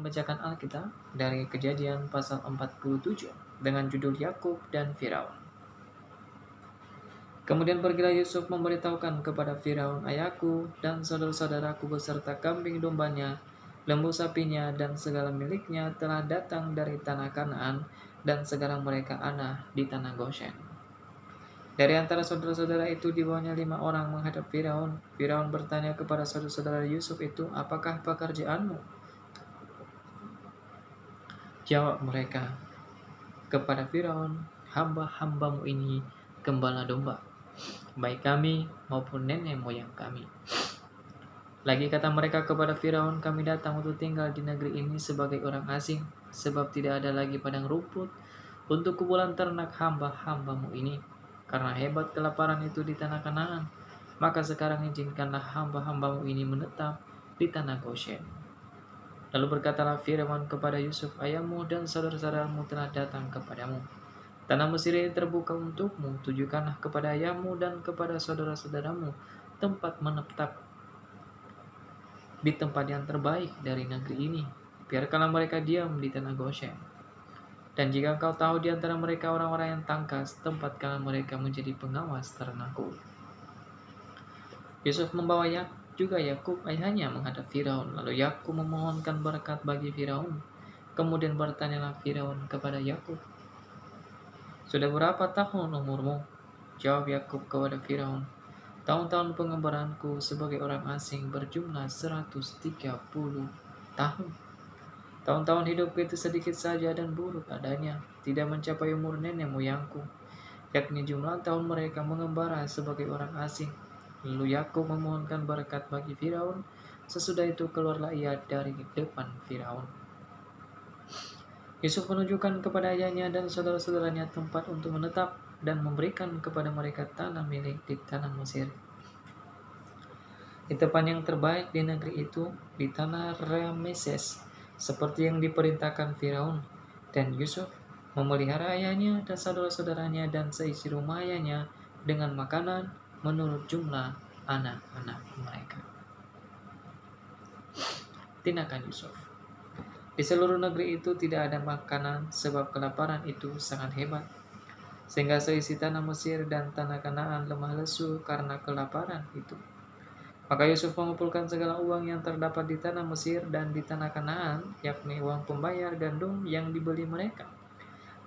membacakan Alkitab dari Kejadian pasal 47 dengan judul Yakub dan Firaun. Kemudian pergilah Yusuf memberitahukan kepada Firaun, ayahku dan saudara-saudaraku beserta kambing dombanya, lembu sapinya dan segala miliknya telah datang dari tanah Kanaan, dan sekarang mereka ana di tanah Goshen. Dari antara saudara-saudara itu dibawanya 5 orang menghadap Firaun. Firaun bertanya kepada saudara-saudara Yusuf itu, apakah pekerjaanmu? Jawab mereka kepada Firaun, hamba-hambamu ini gembala domba, baik kami maupun nenek moyang kami. Lagi kata mereka kepada Firaun, kami datang untuk tinggal di negeri ini sebagai orang asing, sebab tidak ada lagi padang rumput untuk kumpulan ternak hamba-hambamu ini. Karena hebat kelaparan itu di tanah Kanaan, maka sekarang izinkanlah hamba-hambamu ini menetap di tanah Goshen. Lalu berkatalah Firaun kepada Yusuf, ayahmu dan saudara-saudaramu telah datang kepadamu. Tanah Mesir ini terbuka untukmu, tujukanlah kepada ayahmu dan kepada saudara-saudaramu tempat menetap di tempat yang terbaik dari negeri ini. Biarkanlah mereka diam di tanah Goshen. Dan jika engkau tahu di antara mereka orang-orang yang tangkas, tempatkanlah mereka menjadi pengawas ternakku. Yusuf membawa juga Yakub ayahnya menghadap Firaun. Lalu Yakub memohonkan berkat bagi Firaun. Kemudian bertanyalah Firaun kepada Yakub, sudah berapa tahun umurmu? Jawab Yakub kepada Firaun, tahun-tahun pengembaranku sebagai orang asing berjumlah 130 tahun. Tahun-tahun hidupku itu sedikit saja dan buruk adanya, tidak mencapai umur nenek moyangku, yakni jumlah tahun mereka mengembara sebagai orang asing. Lalu Yakub memohonkan berkat bagi Firaun. Sesudah itu keluarlah ia dari depan Firaun. Yusuf menunjukkan kepada ayahnya dan saudara-saudaranya tempat untuk menetap dan memberikan kepada mereka tanah milik di tanah Mesir. Di tempat yang terbaik di negeri itu, di tanah Rameses, seperti yang diperintahkan Firaun. Dan Yusuf memelihara ayahnya dan saudara-saudaranya dan seisi rumah ayahnya dengan makanan menurut jumlah anak-anak mereka. Tindakan Yusuf. Di seluruh negeri itu tidak ada makanan, sebab kelaparan itu sangat hebat, sehingga seisi tanah Mesir dan tanah Kanaan lemah lesu karena kelaparan itu. Maka Yusuf mengumpulkan segala uang yang terdapat di tanah Mesir dan di tanah Kanaan, yakni uang pembayar gandum yang dibeli mereka.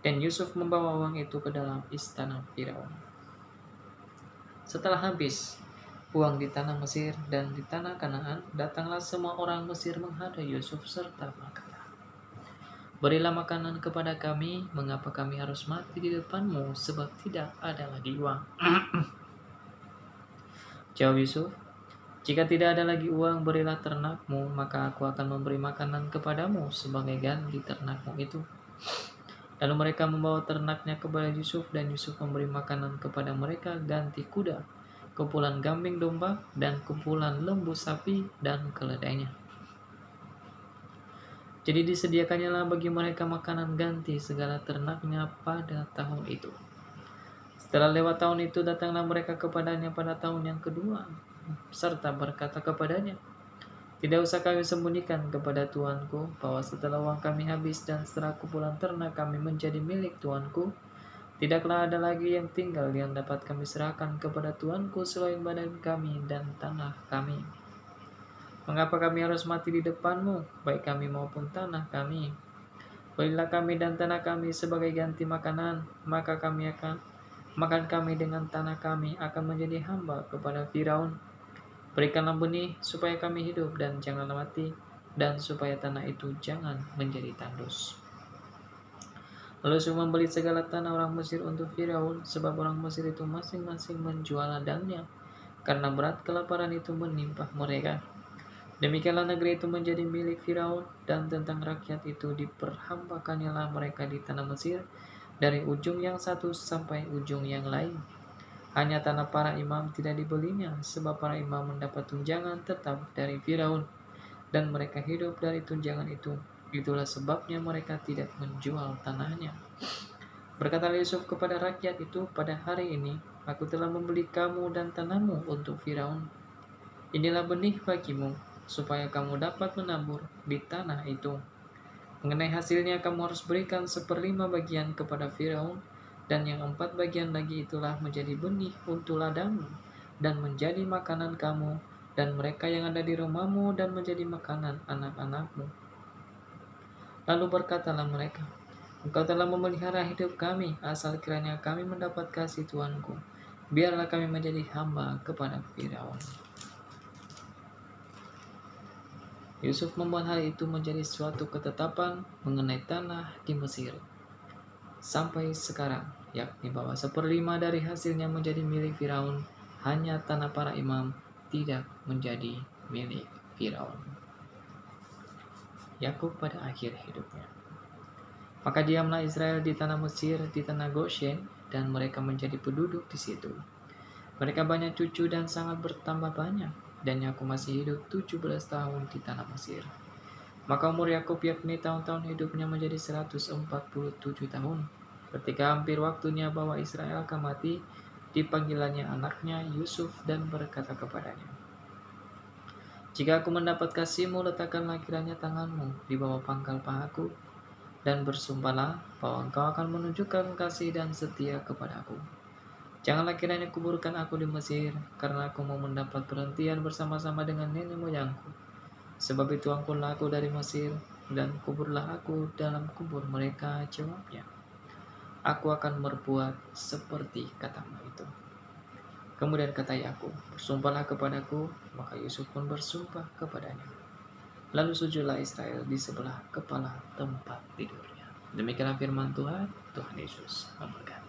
Dan Yusuf membawa uang itu ke dalam istana Firaun. Setelah habis uang di tanah Mesir dan di tanah Kanaan, datanglah semua orang Mesir menghadap Yusuf serta berkata, berilah makanan kepada kami, mengapa kami harus mati di depanmu, sebab tidak ada lagi uang. Jawab Yusuf, jika tidak ada lagi uang, berilah ternakmu, maka aku akan memberi makanan kepadamu sebagai ganti ternakmu itu. Lalu mereka membawa ternaknya kepada Yusuf, dan Yusuf memberi makanan kepada mereka ganti kuda, kumpulan kambing domba, dan kumpulan lembu sapi dan keledainya. Jadi disediakannya lah bagi mereka makanan ganti segala ternaknya pada tahun itu. Setelah lewat tahun itu, datanglah mereka kepadanya pada tahun yang kedua, serta berkata kepadanya, tidak usah kami sembunyikan kepada tuanku bahwa setelah uang kami habis dan setelah kumpulan ternak kami menjadi milik tuanku, tidaklah ada lagi yang tinggal yang dapat kami serahkan kepada tuanku selain badan kami dan tanah kami. Mengapa kami harus mati di depanmu, baik kami maupun tanah kami? Berilah kami dan tanah kami sebagai ganti makanan, maka kami akan makan kami dengan tanah kami akan menjadi hamba kepada Firaun. Berikanlah benih supaya kami hidup dan janganlah mati, dan supaya tanah itu jangan menjadi tandus. Lalu Yusuf membeli segala tanah orang Mesir untuk Firaun, sebab orang Mesir itu masing-masing menjual ladangnya, karena berat kelaparan itu menimpa mereka. Demikianlah negeri itu menjadi milik Firaun, dan tentang rakyat itu diperhambakannya mereka di tanah Mesir, dari ujung yang satu sampai ujung yang lain. Hanya tanah para imam tidak dibelinya, sebab para imam mendapat tunjangan tetap dari Firaun, dan mereka hidup dari tunjangan itu. Itulah sebabnya mereka tidak menjual tanahnya. Berkata Yusuf kepada rakyat itu, pada hari ini aku telah membeli kamu dan tanahmu untuk Firaun. Inilah benih bagimu, supaya kamu dapat menabur di tanah itu. Mengenai hasilnya, kamu harus berikan 1/5 bagian kepada Firaun, dan yang 4 bagian lagi itulah menjadi benih untuk ladangmu, dan menjadi makanan kamu, dan mereka yang ada di rumahmu, dan menjadi makanan anak-anakmu. Lalu berkatalah mereka, Engkau telah memelihara hidup kami, asal kiranya kami mendapat kasih Tuanku. Biarlah kami menjadi hamba kepada Firaun. Yusuf membuat hal itu menjadi suatu ketetapan mengenai tanah di Mesir sampai sekarang, yakni bahwa 1/5 dari hasilnya menjadi milik Firaun, hanya tanah para imam tidak menjadi milik Firaun. Yakub pada akhir hidupnya. Maka diamlah Israel di tanah Mesir, di tanah Goshen, dan mereka menjadi penduduk di situ. Mereka banyak cucu dan sangat bertambah banyak, dan Yakub masih hidup 17 tahun di tanah Mesir. Maka umur Yakub yakni tahun-tahun hidupnya menjadi 147 tahun. Ketika hampir waktunya bahwa Israel akan mati, dipanggilannya anaknya Yusuf dan berkata kepadanya, Jika aku mendapat kasihmu, letakkanlah kiranya tanganmu di bawah pangkal pahaku, dan bersumpahlah bahwa engkau akan menunjukkan kasih dan setia kepadaku. Janganlah kiranya kuburkan aku di Mesir, karena aku mau mendapat perhentian bersama-sama dengan nenek moyangku. Sebab itu angkutlah aku dari Mesir, dan kuburlah aku dalam kubur mereka. Jawabnya, aku akan berbuat seperti katamu itu. Kemudian kata Yakub, bersumpahlah kepadaku. Maka Yusuf pun bersumpah kepadanya. Lalu sujudlah Israel di sebelah kepala tempat tidurnya. Demikianlah firman Tuhan. Tuhan Yesus memberkati.